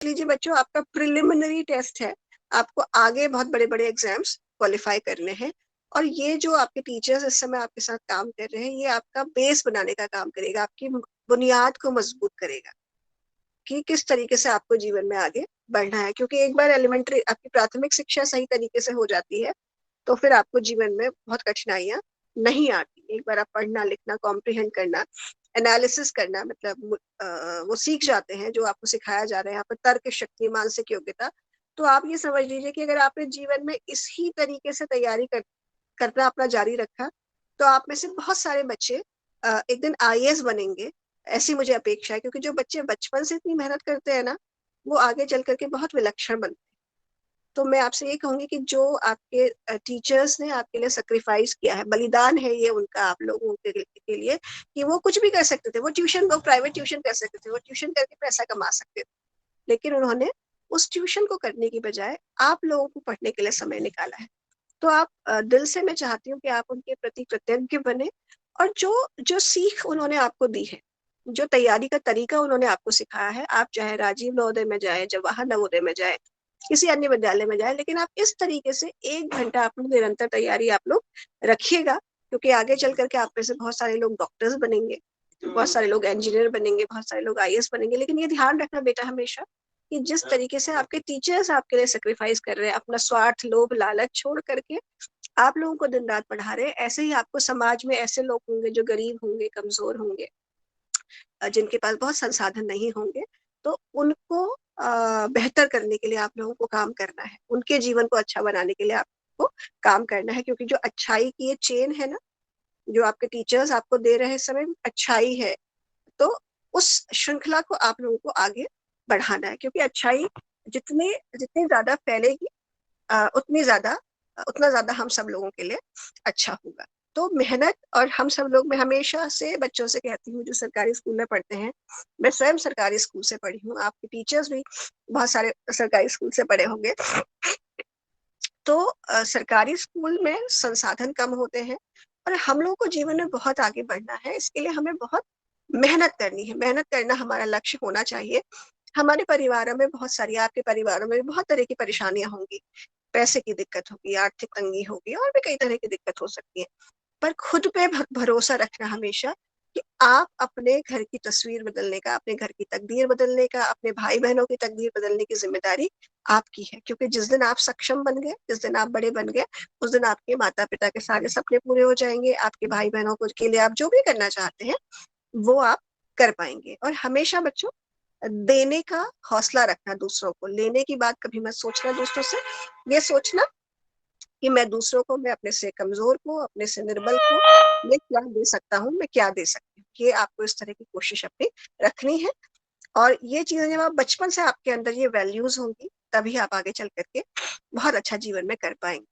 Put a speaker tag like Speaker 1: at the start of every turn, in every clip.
Speaker 1: लीजिए बच्चों, आपका प्रिलिमिनरी टेस्ट है, आपको आगे बहुत बड़े बड़े एग्जाम्स क्वालिफाई करने हैं, और ये जो आपके टीचर्स इस समय आपके साथ काम कर रहे हैं, ये आपका बेस बनाने का काम करेगा, आपकी बुनियाद को मजबूत करेगा कि किस तरीके से आपको जीवन में आगे बढ़ना है। क्योंकि एक बार एलिमेंट्री आपकी प्राथमिक शिक्षा सही तरीके से हो जाती है तो फिर आपको जीवन में बहुत कठिनाइयां नहीं आती। एक बार आप पढ़ना लिखना कॉम्प्रिहेंड करना एनालिसिस करना मतलब वो सीख जाते हैं जो आपको सिखाया जा रहा है यहाँ पर, तर्क शक्ति मानसिक योग्यता। तो आप ये समझ लीजिए कि अगर आपने जीवन में इसी तरीके से तैयारी करना अपना जारी रखा तो आप में से बहुत सारे बच्चे एक दिन आईएएस बनेंगे, ऐसी मुझे अपेक्षा है। क्योंकि जो बच्चे बचपन से इतनी मेहनत करते हैं ना, वो आगे चल करके बहुत विलक्षण बनते हैं। तो मैं आपसे ये कहूंगी कि जो आपके टीचर्स ने आपके लिए सेक्रीफाइस किया है, बलिदान है ये उनका आप लोगों के लिए, कि वो कुछ भी कर सकते थे, वो ट्यूशन, वो प्राइवेट ट्यूशन कर सकते थे, वो ट्यूशन करके पैसा कमा सकते थे, लेकिन उन्होंने उस ट्यूशन को करने की बजाय आप लोगों को पढ़ने के लिए समय निकाला है। तो आप दिल से मैं चाहती हूँ कि आप उनके प्रति कृतज्ञ बने, और जो जो सीख उन्होंने आपको दी है, जो तैयारी का तरीका उन्होंने आपको सिखाया है, आप चाहे राजीव नवोदय में जाए, जवाहर नवोदय में जाए, किसी अन्य विद्यालय में जाए, लेकिन आप इस तरीके से 1 घंटा अपनी निरंतर तैयारी आप लोग रखिएगा। क्योंकि आगे चल करके आप में से बहुत सारे लोग डॉक्टर्स बनेंगे, बहुत सारे लोग इंजीनियर बनेंगे, बहुत सारे लोग आईएएस बनेंगे। लेकिन ये ध्यान रखना बेटा हमेशा कि जिस तरीके से आपके टीचर्स आपके लिए सेक्रीफाइस कर रहे हैं, अपना स्वार्थ लोभ लालच छोड़ करके आप लोगों को दिन रात पढ़ा रहे हैं, ऐसे ही आपको समाज में ऐसे लोग होंगे जो गरीब होंगे, कमजोर होंगे, जिनके पास बहुत संसाधन नहीं होंगे, तो उनको बेहतर करने के लिए आप लोगों को काम करना है, उनके जीवन को अच्छा बनाने के लिए आपको काम करना है। क्योंकि जो अच्छाई की ये चेन है ना, जो आपके टीचर्स आपको दे रहे समय अच्छाई है, तो उस श्रृंखला को आप लोगों को आगे बढ़ाना है। क्योंकि अच्छाई जितनी जितनी ज्यादा फैलेगी उतना ज्यादा हम सब लोगों के लिए अच्छा होगा। तो मेहनत, और हम सब लोग, मैं हमेशा से बच्चों से कहती हूँ जो सरकारी स्कूल में पढ़ते हैं, मैं स्वयं सरकारी स्कूल से पढ़ी हूँ, आपके टीचर्स भी बहुत सारे सरकारी स्कूल से पढ़े होंगे। तो सरकारी स्कूल में संसाधन कम होते हैं, और हम लोगों को जीवन में बहुत आगे बढ़ना है, इसके लिए हमें बहुत मेहनत करनी है। मेहनत करना हमारा लक्ष्य होना चाहिए। हमारे परिवारों में बहुत सारी, आपके परिवारों में बहुत तरह की परेशानियां होंगी, पैसे की दिक्कत होगी, आर्थिक तंगी होगी, और भी कई तरह की दिक्कत हो सकती है। पर खुद पे भरोसा रखना हमेशा कि आप अपने घर की तस्वीर बदलने का, अपने घर की तकदीर बदलने का, अपने भाई बहनों की तकदीर बदलने की जिम्मेदारी आपकी है। क्योंकि जिस दिन आप सक्षम बन गए, जिस दिन आप बड़े बन गए, उस दिन आपके माता पिता के सारे सपने पूरे हो जाएंगे। आपके भाई बहनों को के लिए आप जो भी करना चाहते हैं वो आप कर पाएंगे। और हमेशा बच्चों, देने का हौसला रखना दूसरों को, लेने की बात कभी मत सोचना दूसरों से। ये सोचना कि मैं दूसरों को, मैं अपने से कमजोर को, अपने से निर्बल को मैं क्या दे सकता हूँ, मैं क्या दे सकती हूँ। ये आपको इस तरह की कोशिश अपनी रखनी है। और ये चीजें जब आप बचपन से आपके अंदर ये वैल्यूज होंगी, तभी आप आगे चल करके बहुत अच्छा जीवन में कर पाएंगे।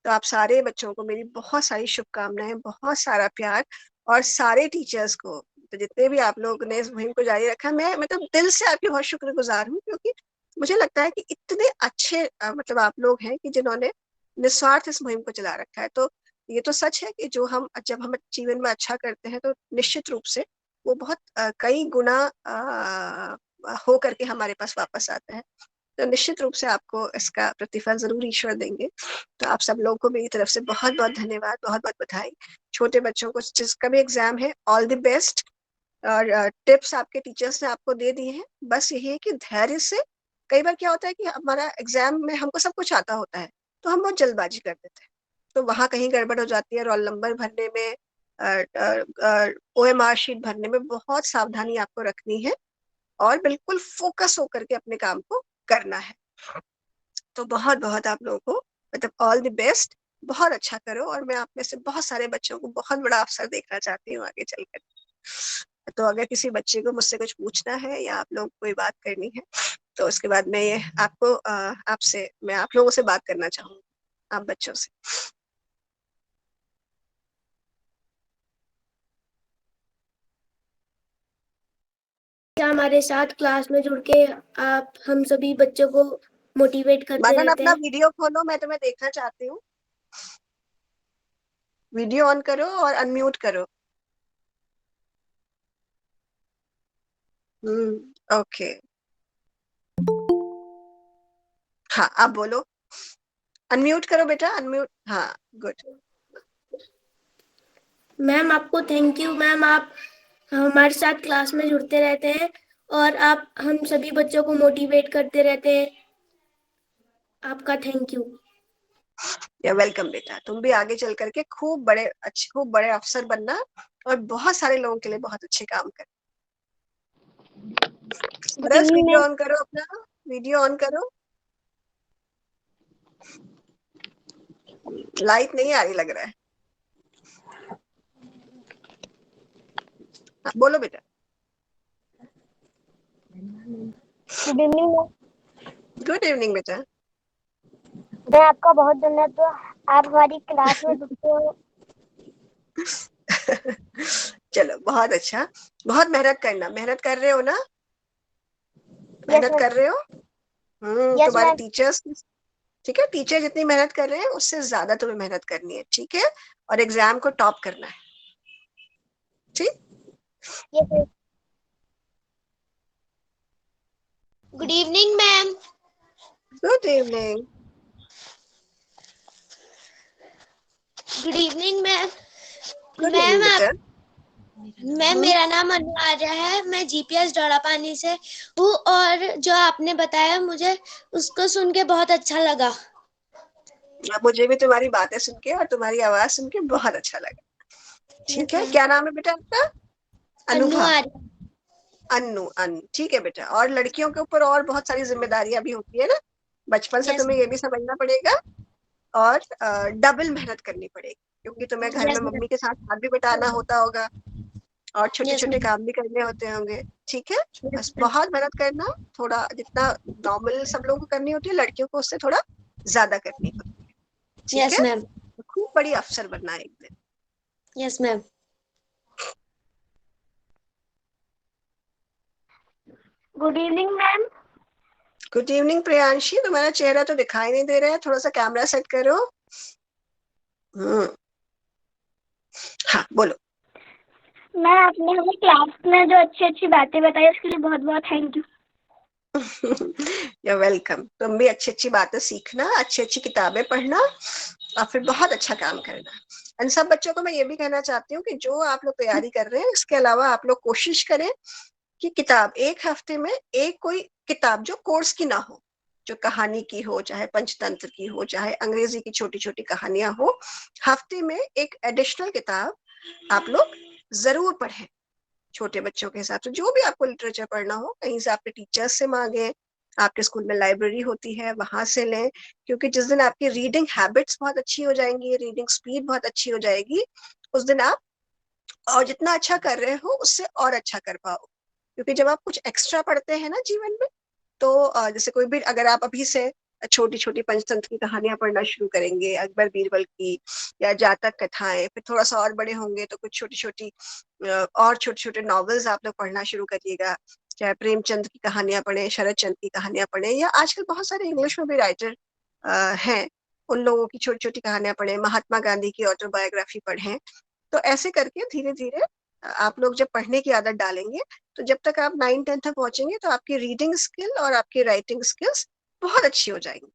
Speaker 1: तो आप सारे बच्चों को मेरी बहुत सारी शुभकामनाएं, बहुत सारा प्यार, और सारे टीचर्स को, तो जितने भी आप लोग ने इस मुहिम को जारी रखा, मैं मतलब दिल से आपकी बहुत शुक्रगुजार हूँ। क्योंकि मुझे लगता है कि इतने अच्छे मतलब आप लोग हैं कि जिन्होंने निस्वार्थ इस मुहिम को चला रखा है। तो ये तो सच है कि जो हम, जब हम जीवन में अच्छा करते हैं तो निश्चित रूप से वो बहुत कई गुना हो करके हमारे पास वापस आता है। तो निश्चित रूप से आपको इसका प्रतिफल जरूर ईश्वर देंगे। तो आप सब लोगों को मेरी तरफ से बहुत बहुत धन्यवाद, बहुत बहुत बधाई। छोटे बच्चों को जिसका भी एग्जाम है, ऑल द बेस्ट। और टिप्स आपके टीचर्स ने आपको दे दिए हैं, बस यही है कि धैर्य से, कई बार क्या होता है कि हमारा एग्जाम में हमको सब कुछ आता होता है तो हम बहुत जल्दबाजी कर देते हैं, तो वहां कहीं गड़बड़ हो जाती है। रोल नंबर भरने में, ओएमआर शीट भरने में बहुत सावधानी आपको रखनी है, और बिल्कुल फोकस होकर के अपने काम को करना है। तो बहुत बहुत आप लोगों को मतलब ऑल द बेस्ट, बहुत अच्छा करो। और मैं आप में से बहुत सारे बच्चों को बहुत बड़ा अवसर देखना चाहती हूँ आगे चलकर। तो अगर किसी बच्चे को मुझसे कुछ पूछना है या आप लोग कोई बात करनी है, तो उसके बाद मैं ये आपको आपसे, मैं आप लोगों से बात करना चाहूंगी, आप बच्चों से।
Speaker 2: क्या हमारे साथ क्लास में जुड़ के आप हम सभी बच्चों को मोटिवेट करते
Speaker 1: मदन,
Speaker 2: रहते
Speaker 1: अपना
Speaker 2: हैं।
Speaker 1: वीडियो खोलो, मैं तुम्हें देखना चाहती हूँ। वीडियो ऑन करो और अनम्यूट करो। ओके। हाँ आप बोलो, अनम्यूट करो बेटा, अनम्यूट, हाँ गुड।
Speaker 2: मैम आपको थैंक यू मैम, आप हमारे साथ क्लास में जुड़ते रहते हैं और आप हम सभी बच्चों को मोटिवेट करते रहते हैं, आपका थैंक यू।
Speaker 1: या वेलकम बेटा, तुम भी आगे चल करके खूब बड़े अफसर बनना और बहुत सारे लोगों के लिए बहुत अच्छे काम कर। बस वीडियो ऑन करो अपना, वीडियो ऑन करो। लाइट नहीं आ रही लग रहा है। हाँ, बोलो बेटा।
Speaker 3: Good evening.
Speaker 1: गुड इवनिंग बेटा।
Speaker 3: मैं आपका बहुत धन्यवाद, तो आप हमारी क्लास में जुड़ते हो।
Speaker 1: चलो बहुत अच्छा, बहुत मेहनत करना, मेहनत कर रहे हो ना, मेहनत कर रहे हो।
Speaker 3: यस
Speaker 1: तुम्हारे
Speaker 3: मैम।
Speaker 1: टीचर्स, ठीक है, टीचर जितनी मेहनत कर रहे हैं उससे ज्यादा तुम्हें मेहनत करनी है, ठीक है, और एग्जाम को टॉप करना है, ठीक।
Speaker 3: Yes. Good evening ma'am.
Speaker 1: Good evening.
Speaker 3: Good evening ma'am.
Speaker 1: Good
Speaker 3: ma'am
Speaker 1: evening
Speaker 3: आप,
Speaker 1: बेटा।
Speaker 3: मैम मेरा नाम अनु आर्या है, मैं जीपीएस डोरापानी से हूँ, और जो आपने बताया मुझे उसको सुन के बहुत अच्छा लगा।
Speaker 1: मुझे भी तुम्हारी बातें सुन के और तुम्हारी आवाज सुन के बहुत अच्छा लगा। ठीक है, क्या नाम है बेटा आपका?
Speaker 3: अनु
Speaker 1: अनुभा।
Speaker 3: आर्या।
Speaker 1: अनु, ठीक है बेटा। और लड़कियों के ऊपर और बहुत सारी जिम्मेदारियां भी होती है ना, बचपन से
Speaker 3: यस
Speaker 1: तुम्हें ये भी समझना पड़ेगा और डबल मेहनत करनी पड़ेगी, क्योंकि तुम्हें घर में
Speaker 3: यस मैम।
Speaker 1: मम्मी के साथ हाथ भी बटाना होता होगा और छोटे
Speaker 3: यस
Speaker 1: छोटे
Speaker 3: मैम।
Speaker 1: काम भी करने होते होंगे, ठीक है।
Speaker 3: यस
Speaker 1: बस
Speaker 3: मैम।
Speaker 1: बहुत मेहनत करना, थोड़ा जितना नॉर्मल सब लोगों को करनी होती है, लड़कियों को उससे थोड़ा ज्यादा करनी होती है, ठीक
Speaker 3: यस
Speaker 1: है।
Speaker 3: मैम।
Speaker 1: खूब बड़ी अफसर बनना है एक दिन।
Speaker 3: Yes ma'am. Good evening ma'am.
Speaker 1: Good evening Priyanshi, तुम्हारा चेहरा तो दिखाई नहीं दे रहा है, थोड़ा सा कैमरा सेट करो। हाँ बोलो।
Speaker 3: मैम आपने हमें क्लास में जो अच्छी अच्छी बातें बताई उसके लिए बहुत बहुत थैंक यू।
Speaker 1: you're welcome. तुम भी अच्छी अच्छी बातें सीखना, अच्छी अच्छी किताबें पढ़ना और फिर बहुत अच्छा काम करना। इन सब बच्चों को मैं ये भी कहना चाहती हूँ कि जो आप लोग तैयारी कर रहे हैं, इसके अलावा आप लोग कोशिश करें कि किताब एक हफ्ते में एक कोई किताब जो कोर्स की ना हो, जो कहानी की हो, चाहे पंचतंत्र की हो, चाहे अंग्रेजी की छोटी छोटी कहानियां हो, हफ्ते में एक एडिशनल किताब आप लोग जरूर पढ़ें। छोटे बच्चों के हिसाब से जो भी आपको लिटरेचर पढ़ना हो, कहीं से आपके टीचर्स से मांगे, आपके स्कूल में लाइब्रेरी होती है वहां से लें, क्योंकि जिस दिन आपकी रीडिंग हैबिट्स बहुत अच्छी हो जाएंगी, रीडिंग स्पीड बहुत अच्छी हो जाएगी, उस दिन आप और जितना अच्छा कर रहे हो उससे और अच्छा कर पाओ। क्योंकि जब आप कुछ एक्स्ट्रा पढ़ते हैं ना जीवन में, तो जैसे कोई भी, अगर आप अभी से छोटी छोटी पंचतंत्र की कहानियां पढ़ना शुरू करेंगे, अकबर बीरबल की या जातक कथाएं, फिर थोड़ा सा और बड़े होंगे तो कुछ छोटी छोटी और छोटे छोटे नॉवेल्स आप लोग पढ़ना शुरू करिएगा, चाहे प्रेमचंद की कहानियां पढ़े, शरद चंद्र की कहानियां पढ़े, या आजकल बहुत सारे इंग्लिश में भी राइटर हैं, उन लोगों की छोटी छोटी कहानियां पढ़े, महात्मा गांधी की ऑटोबायोग्राफी पढ़ें। तो ऐसे करके धीरे धीरे आप लोग जब पढ़ने की आदत डालेंगे, तो जब तक आप 9th 10th तक पहुंचेंगे तो आपकी रीडिंग स्किल और आपकी राइटिंग स्किल्स बहुत अच्छी हो जाएंगी।